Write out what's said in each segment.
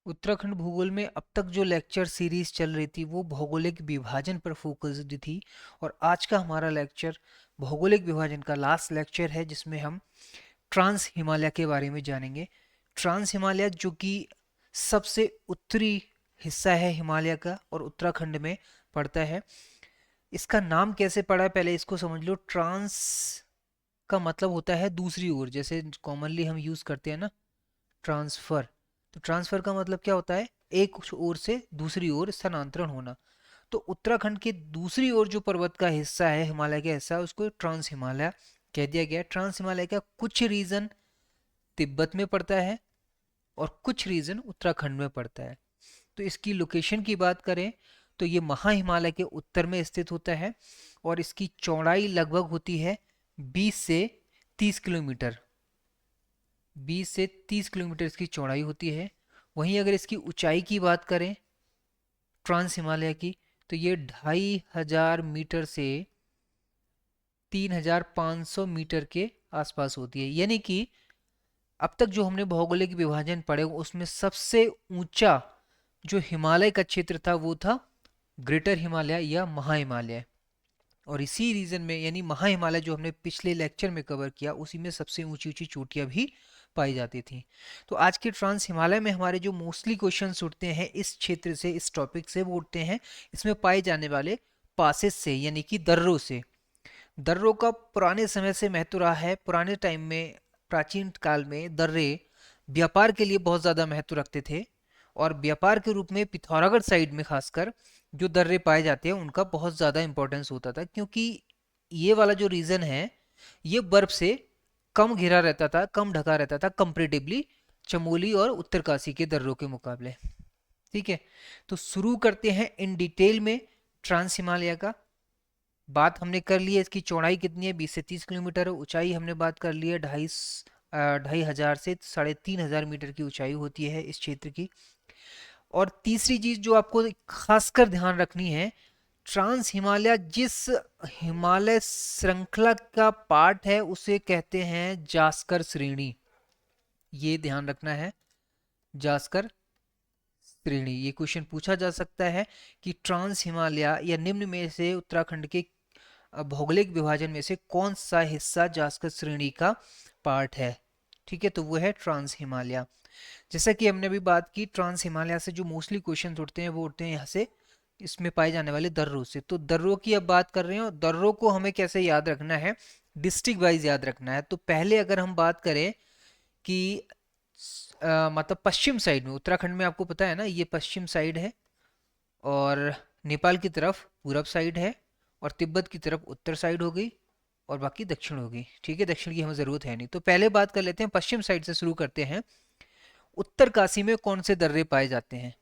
उत्तराखंड भूगोल में अब तक जो लेक्चर सीरीज चल रही थी वो भौगोलिक विभाजन पर फोकस्ड थी। और आज का हमारा लेक्चर भौगोलिक विभाजन का लास्ट लेक्चर है, जिसमें हम ट्रांस हिमालय के बारे में जानेंगे। ट्रांस हिमालय जो कि सबसे उत्तरी हिस्सा है हिमालय का और उत्तराखंड में पड़ता है। इसका नाम कैसे पड़ा है पहले इसको समझ लो। ट्रांस का मतलब होता है दूसरी ओर, जैसे कॉमनली हम यूज करते हैं ना, ट्रांसफर। तो ट्रांसफर का मतलब क्या होता है? एक ओर से दूसरी ओर स्थानांतरण होना। तो उत्तराखंड के दूसरी ओर जो पर्वत का हिस्सा है, हिमालय का हिस्सा, उसको ट्रांस हिमालय कह दिया गया। ट्रांस हिमालय का कुछ रीजन तिब्बत में पड़ता है और कुछ रीजन उत्तराखंड में पड़ता है। तो इसकी लोकेशन की बात करें तो ये महा हिमालय के उत्तर में स्थित होता है और इसकी चौड़ाई लगभग होती है 20 से 30 किलोमीटर। 20 से 30 किलोमीटर इसकी चौड़ाई होती है। वहीं अगर इसकी ऊंचाई की बात करें ट्रांस हिमालय की, तो ये 2500 मीटर से 3500 मीटर के आसपास होती है। यानी कि अब तक जो हमने भौगोलिक विभाजन पढ़े उसमें सबसे ऊंचा जो हिमालय का क्षेत्र था वो था ग्रेटर हिमालय या महा हिमालय। और इसी रीजन में यानी महा हिमालय जो हमने पिछले लेक्चर में कवर किया, उसी में सबसे ऊंची ऊंची चोटियां भी पाई जाती थी। तो आज के ट्रांस हिमालय में हमारे जो मोस्टली क्वेश्चंस उठते हैं इस क्षेत्र से, इस टॉपिक से, वो उठते हैं इसमें पाए जाने वाले पासेस से, यानी कि दर्रों से। दर्रों का पुराने समय से महत्व रहा है। पुराने टाइम में, प्राचीन काल में दर्रे व्यापार के लिए बहुत ज़्यादा महत्व रखते थे। और व्यापार के रूप में पिथौरागढ़ साइड में खासकर जो दर्रे पाए जाते हैं उनका बहुत ज़्यादा इंपॉर्टेंस होता था, क्योंकि ये वाला जो रीजन है ये बर्फ से कम घिरा रहता था, कम ढका रहता था कंपेरेटिवली चमोली और उत्तरकाशी के दर्रों के मुकाबले। ठीक है, तो शुरू करते हैं इन डिटेल में ट्रांस हिमालय का। बात हमने कर ली है इसकी चौड़ाई कितनी है, 20 से 30 किलोमीटर है। ऊंचाई हमने बात कर ली है 2,500 से 3,500 मीटर की ऊंचाई होती है इस क्षेत्र की। और तीसरी चीज जो आपको खासकर ध्यान रखनी है, ट्रांस हिमालय जिस हिमालय श्रृंखला का पार्ट है उसे कहते हैं जास्कर श्रेणी। ये ध्यान रखना है, जास्कर श्रेणी। ये क्वेश्चन पूछा जा सकता है कि ट्रांस हिमालय या निम्न में से उत्तराखंड के भौगोलिक विभाजन में से कौन सा हिस्सा जास्कर श्रेणी का पार्ट है। ठीक है, तो वो है ट्रांस हिमालय। जैसा कि हमने अभी बात की, ट्रांस हिमालय से जो मोस्टली क्वेश्चन उठते हैं वो उठते हैं यहाँ से, इसमें पाए जाने वाले दर्रों से। तो दर्रों की अब बात कर रहे हैं, और दर्रों को हमें कैसे याद रखना है, डिस्ट्रिक्ट वाइज याद रखना है। तो पहले अगर हम बात करें कि मतलब पश्चिम साइड में, उत्तराखंड में आपको पता है ना ये पश्चिम साइड है, और नेपाल की तरफ पूरब साइड है, और तिब्बत की तरफ उत्तर साइड हो गई, और बाकी दक्षिण हो गई। ठीक है, दक्षिण की हमें ज़रूरत है नहीं। तो पहले बात कर लेते हैं, पश्चिम साइड से शुरू करते हैं। उत्तरकाशी में कौन से दर्रे पाए जाते हैं?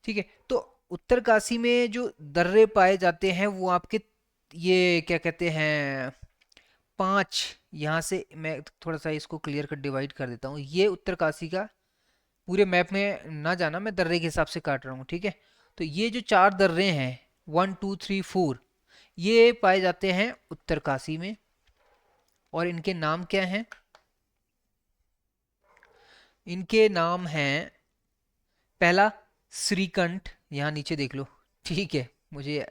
ठीक है, तो उत्तरकाशी में जो दर्रे पाए जाते हैं वो आपके, ये क्या कहते हैं, 5। यहाँ से मैं थोड़ा सा इसको क्लियर कर डिवाइड कर देता हूँ। ये उत्तरकाशी का, पूरे मैप में ना जाना, मैं दर्रे के हिसाब से काट रहा हूँ। ठीक है, तो ये जो 4 दर्रे हैं, 1 2 3 4, ये पाए जाते हैं उत्तरकाशी में। और इनके नाम क्या हैं? इनके नाम हैं, पहला श्रीकंठ, यहाँ नीचे देख लो। ठीक है, मुझे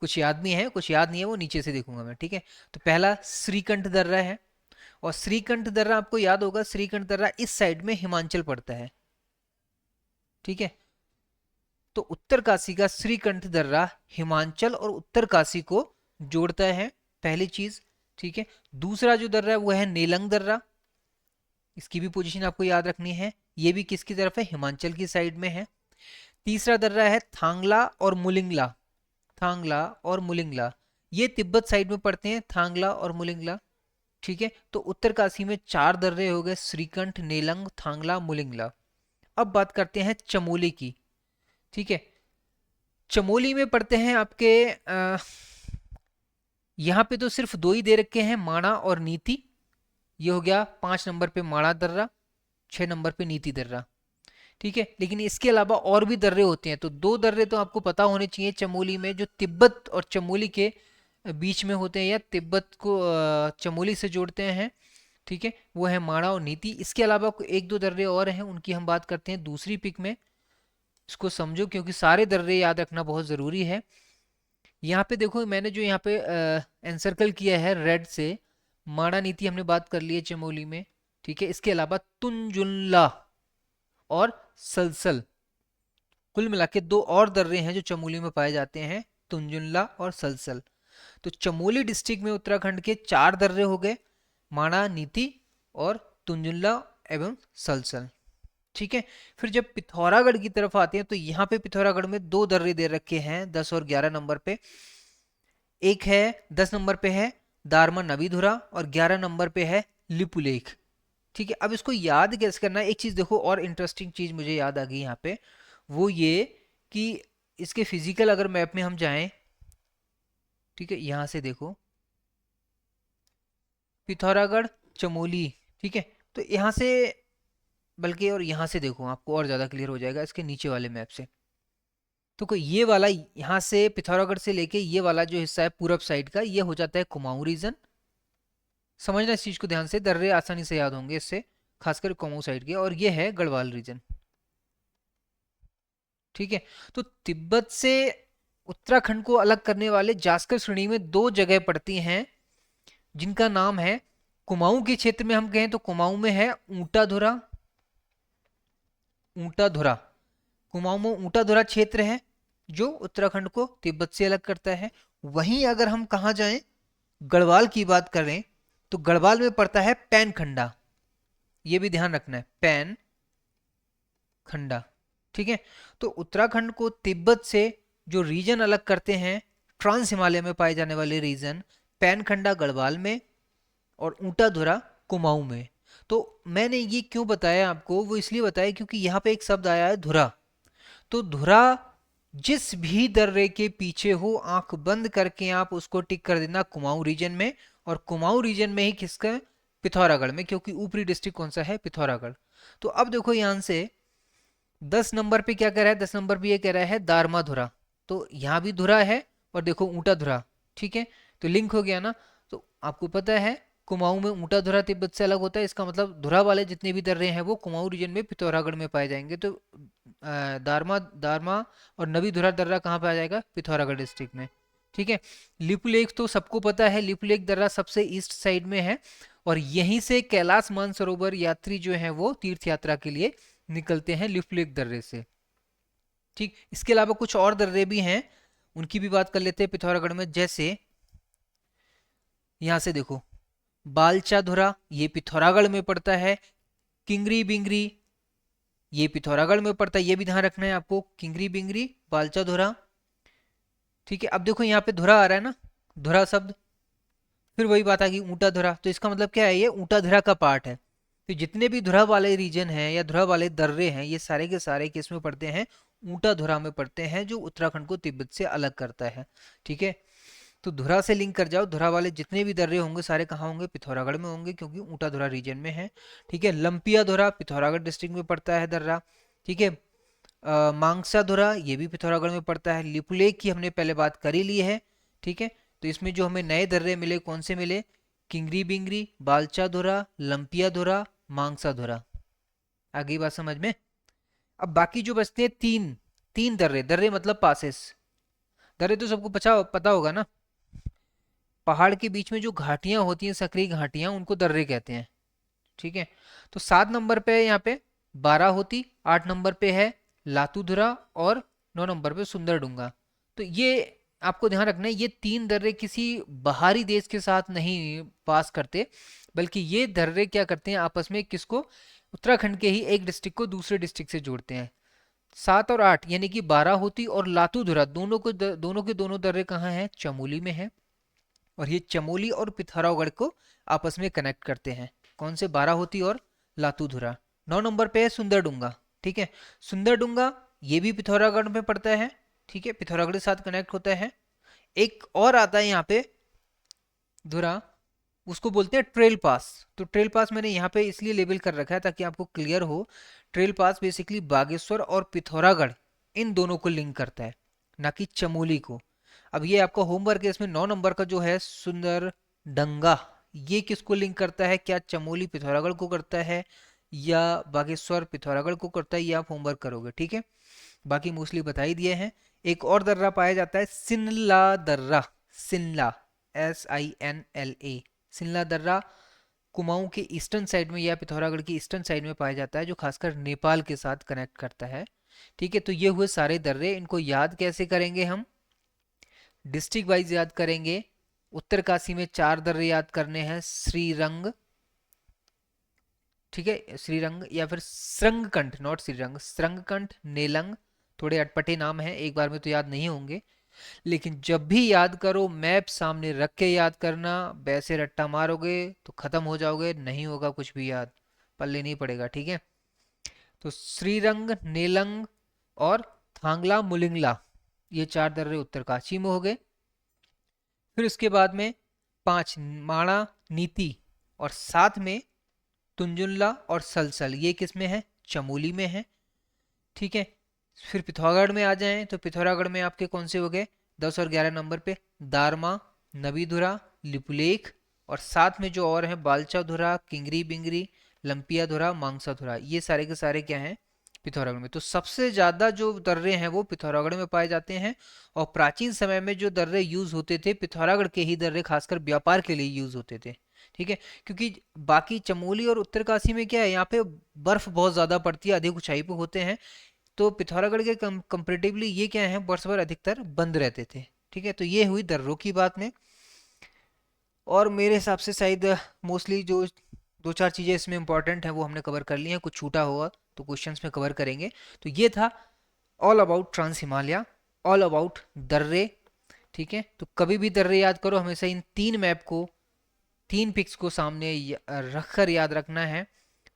कुछ याद भी है, कुछ याद नहीं है, वो नीचे से देखूंगा मैं। ठीक है, तो पहला श्रीकंठ दर्रा है। और श्रीकंठ दर्रा आपको याद होगा, श्रीकंठ दर्रा इस साइड में हिमाचल पड़ता है। ठीक है, तो उत्तरकाशी का श्रीकंठ दर्रा हिमाचल और उत्तरकाशी को जोड़ता है, पहली चीज। ठीक है, दूसरा जो दर्रा है वो है नेलंग दर्रा। इसकी भी पोजीशन आपको याद रखनी है, ये भी किसकी तरफ है, हिमाचल की साइड में है। तीसरा दर्रा है थांगला और मुलिंगला। थांगला और मुलिंगला ये तिब्बत साइड में पड़ते हैं, थांगला और मुलिंगला। ठीक है, तो उत्तरकाशी में 4 दर्रे हो गए, श्रीकंठ, नेलंग, थांगला, मुलिंगला। अब बात करते हैं चमोली की। ठीक है, चमोली में पड़ते हैं आपके यहाँ पे तो सिर्फ 2 ही दे रखे हैं, माणा और नीति। ये हो गया 5 नंबर पे माणा दर्रा, 6 नंबर पे नीति दर्रा। ठीक है, लेकिन इसके अलावा और भी दर्रे होते हैं। तो 2 दर्रे तो आपको पता होने चाहिए चमोली में, जो तिब्बत और चमोली के बीच में होते हैं, या तिब्बत को चमोली से जोड़ते हैं। ठीक है, वो है माणा और नीति। इसके अलावा एक दो दर्रे और हैं, उनकी हम बात करते हैं दूसरी पिक में। इसको समझो क्योंकि सारे दर्रे याद रखना बहुत ज़रूरी है। यहाँ पे देखो मैंने जो यहाँ पे एनसर्कल किया है रेड से, माणा नीति हमने बात कर ली है चमोली में। ठीक है, इसके अलावा तुंजुल्ला और सलसल, कुल मिला के दो और दर्रे हैं जो चमोली में पाए जाते हैं, तुंजुल्ला और सलसल। तो चमोली डिस्ट्रिक्ट में उत्तराखंड के 4 दर्रे हो गए, माणा, नीति और तुंजुल्ला एवं सलसल। ठीक है, फिर जब पिथौरागढ़ की तरफ आते हैं तो यहाँ पे पिथौरागढ़ में 2 दर्रे दे रखे हैं 10 और 11 नंबर पे। एक है 10 नंबर पे है दारमा नवीधुरा और 11 नंबर पे है लिपुलेख। ठीक है, अब इसको याद कैसे करना है, एक चीज देखो और इंटरेस्टिंग चीज मुझे याद आ गई यहाँ पे, वो ये कि इसके फिजिकल अगर मैप में हम जाएं, ठीक है, यहां से देखो पिथौरागढ़ चमोली, ठीक है, तो यहाँ से, बल्कि और यहाँ से देखो आपको और ज्यादा क्लियर हो जाएगा इसके नीचे वाले मैप से। तो कोई ये वाला यहाँ से पिथौरागढ़ से लेके ये वाला जो हिस्सा है पूरब साइड का, ये हो जाता है कुमाऊं रीजन। समझना इस चीज को ध्यान से, दर्रे आसानी से याद होंगे इससे, खासकर कुमाऊं साइड के। और ये है गढ़वाल रीजन। ठीक है, तो तिब्बत से उत्तराखंड को अलग करने वाले जास्कर श्रेणी में 2 जगह पड़ती हैं जिनका नाम है, कुमाऊं के क्षेत्र में हम कहें तो कुमाऊं में है ऊंटाधुरा, ऊंटाधुरा, कुमाऊं में ऊंटाधुरा क्षेत्र है जो उत्तराखंड को तिब्बत से अलग करता है। वहीं अगर हम कहा जाएं, गढ़वाल की बात करें तो गढ़वाल में पड़ता है पैनखंडा, ये भी ध्यान रखना है, पैन खंडा। ठीक है, तो उत्तराखंड को तिब्बत से जो रीजन अलग करते हैं, ट्रांस हिमालय में पाए जाने वाले रीजन, पैनखंडा गढ़वाल में और ऊंटाधुरा कुमाऊं में। तो मैंने ये क्यों बताया आपको, वो इसलिए बताया क्योंकि यहाँ पे एक शब्द आया है धुरा। तो धुरा जिस भी दर्रे के पीछे हो, आंख बंद करके आप उसको टिक कर देना कुमाऊं रीजन में, और कुमाऊं रीजन में ही किसका, पिथौरागढ़ में, क्योंकि ऊपरी डिस्ट्रिक्ट कौन सा है, पिथौरागढ़। तो अब देखो यहां से 10 नंबर पे क्या कह रहा है, 10 नंबर पे ये कह रहा है दारमा धुरा, तो यहाँ भी धुरा है और देखो ऊंटा धुरा। ठीक है, तो लिंक हो गया ना। तो आपको पता है कुमाऊं में ऊंटा धुरा तिब्बत से अलग होता है, इसका मतलब धुरा वाले जितने भी दर्रे हैं वो कुमाऊं रीजन में पिथौरागढ़ में पाए जाएंगे। तो दारमा दारमा और नवी धुरा दर्रा कहाँ पे आ जाएगा, पिथौरागढ़ डिस्ट्रिक्ट में। ठीक है, लिपुलेख तो सबको पता है, लिपुलेख दर्रा सबसे ईस्ट साइड में है और यहीं से कैलाश मानसरोवर यात्री जो है वो तीर्थ यात्रा के लिए निकलते हैं लिपुलेख दर्रे से। ठीक, इसके अलावा कुछ और दर्रे भी हैं, उनकी भी बात कर लेते हैं पिथौरागढ़ में। जैसे यहां से देखो बालचाधुरा, ये पिथौरागढ़ में पड़ता है। किंगरी बिंगरी, ये पिथौरागढ़ में पड़ता है, ये भी ध्यान रखना है आपको, किंगरी बिंगरी बालचाधुरा। ठीक है, अब देखो यहाँ पे धुरा आ रहा है ना, धुरा शब्द, फिर वही बात आ गई ऊंटा धुरा, तो इसका मतलब क्या है, ये ऊंटा धुरा का पार्ट है। तो जितने भी धुरा वाले रीजन हैं या धुरा वाले दर्रे हैं, ये सारे के सारे किस में पड़ते हैं, ऊंटा धुरा में पड़ते हैं, जो उत्तराखंड को तिब्बत से अलग करता है। ठीक है, तो धुरा से लिंक कर जाओ, धुरा वाले जितने भी दर्रे होंगे सारे कहाँ होंगे, पिथौरागढ़ में होंगे, क्योंकि ऊंटा धुरा रीजन में है। ठीक है, लंपिया धुरा पिथौरागढ़ डिस्ट्रिक्ट में पड़ता है दर्रा। ठीक है, मांगसा धुरा ये भी पिथौरागढ़ में पड़ता है। लिपुलेख की हमने पहले बात कर ही ली है। ठीक है, तो इसमें जो हमें नए दर्रे मिले कौन से मिले, किंगरी बिंगरी, बालचा धुरा, लंपिया धुरा, मांगसा धुरा। आ गई बात समझ में। अब बाकी जो बचते हैं तीन, तीन दर्रे, दर्रे मतलब पासेस, दर्रे तो सबको पता होगा ना, पहाड़ के बीच में जो घाटियां होती हैं, सक्रिय घाटियां, उनको दर्रे कहते हैं। ठीक है, तो 7 नंबर पे है यहाँ पे बाराहोती, 8 नंबर पे है लातूधुरा और 9 नंबर पे सुंदरडुंगा। तो ये आपको ध्यान रखना है, ये 3 दर्रे किसी बाहरी देश के साथ नहीं पास करते, बल्कि ये दर्रे क्या करते हैं आपस में, किसको, उत्तराखंड के ही एक डिस्ट्रिक्ट को दूसरे डिस्ट्रिक्ट से जोड़ते हैं। 7 और 8 यानी कि बाराहोती और लातूधुरा दोनों के दोनों दर्रे कहाँ हैं, चमोली में है, और ये चमोली और पिथौरागढ़ को आपस में कनेक्ट करते हैं। कौन से, बाराहोती और लातूधुरा। 9 नंबर पे है सुंदरडुंगा। ठीक है, सुंदरडुंगा ये भी पिथौरागढ़ में पड़ता है। ठीक है, पिथौरागढ़ के साथ कनेक्ट होता है। एक और आता है यहाँ पे धुरा, उसको बोलते हैं ट्रेल पास। तो ट्रेल पास मैंने यहाँ पे इसलिए लेबल कर रखा है ताकि आपको क्लियर हो। ट्रेल पास बेसिकली बागेश्वर और पिथौरागढ़ इन दोनों को लिंक करता है, ना कि चमोली को। अब ये आपका होमवर्क है, इसमें 9 नंबर का जो है सुंदर डंगा, ये किसको लिंक करता है, क्या चमोली पिथौरागढ़ को करता है या बागेश्वर पिथौरागढ़ को करता है, ये आप होमवर्क करोगे, ठीक है। बाकी मोस्टली बता ही दिए हैं। एक और दर्रा पाया जाता है सिनला दर्रा, सिनला, SINLA, सिनला दर्रा कुमाऊं के ईस्टर्न साइड में या पिथौरागढ़ की ईस्टर्न साइड में पाया जाता है, जो खासकर नेपाल के साथ कनेक्ट करता है, ठीक है। तो ये हुए सारे दर्रे, इनको याद कैसे करेंगे हम, डिस्ट्रिक्ट वाइज याद करेंगे। उत्तरकाशी में 4 दर्रे याद करने हैं, श्रीरंग, ठीक है, श्रीरंग या फिर श्रृंगकंठ, नॉट श्रीरंग, श्रृंगकंठ, नेलंग, थोड़े अटपटे नाम हैं, एक बार में तो याद नहीं होंगे, लेकिन जब भी याद करो मैप सामने रख के याद करना, वैसे रट्टा मारोगे तो खत्म हो जाओगे, नहीं होगा कुछ भी याद, पल्ले नहीं पड़ेगा, ठीक है। तो श्रीरंग, नेलंग और थांगला मुलिंगला, ये 4 दर्रे उत्तरकाशी में हो गए। फिर उसके बाद में 5 माणा, नीति और 7 में तुंजुल्ला और सलसल, ये किस में है, चमोली में है, ठीक है। फिर पिथौरागढ़ में आ जाएं तो पिथौरागढ़ में आपके कौन से हो गए 10 और 11 नंबर पे, दारमा, नबीधुरा, लिपुलेख और साथ में जो और हैं बालचाधुरा, किंगरी बिंगरी, लंपियाधुरा, मांगसाधुरा, ये सारे के सारे क्या हैं पिथौरागढ़ में। तो सबसे ज्यादा जो दर्रे हैं वो पिथौरागढ़ में पाए जाते हैं, और प्राचीन समय में जो दर्रे यूज होते थे, पिथौरागढ़ के ही दर्रे खासकर व्यापार के लिए यूज होते थे, ठीक है। क्योंकि बाकी चमोली और उत्तरकाशी में क्या है, यहाँ पे बर्फ बहुत ज्यादा पड़ती है, अधिक ऊंचाई पे होते हैं, तो पिथौरागढ़ के कंपेरेटिवली ये क्या है, वर्ष भर अधिकतर बंद रहते थे, ठीक है। तो ये हुई दर्रों की बात में, और मेरे हिसाब से शायद मोस्टली जो 2-4 चीज़ें इसमें इंपॉर्टेंट हैं वो हमने कवर कर ली हैं, कुछ छूटा होगा तो क्वेश्चंस में कवर करेंगे। तो ये था all about trans Himalaya, all about दर्रे, ठीक है। तो कभी भी दर्रे याद करो हमेशा इन 3 मैप को, 3 पिक्स को सामने रखकर याद रखना है,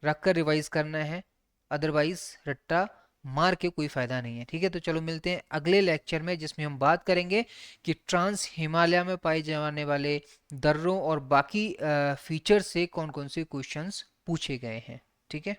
रखकर रिवाइज करना है, अदरवाइज रट्टा मार के कोई फायदा नहीं है, ठीक है। तो चलो मिलते हैं अगले लेक्चर में, जिसमें हम बात करेंगे कि ट्रांस हिमालय में पाए जाने वाले दर्रों और बाकी फीचर से कौन कौन से क्वेश्चंस पूछे गए हैं, ठीक है।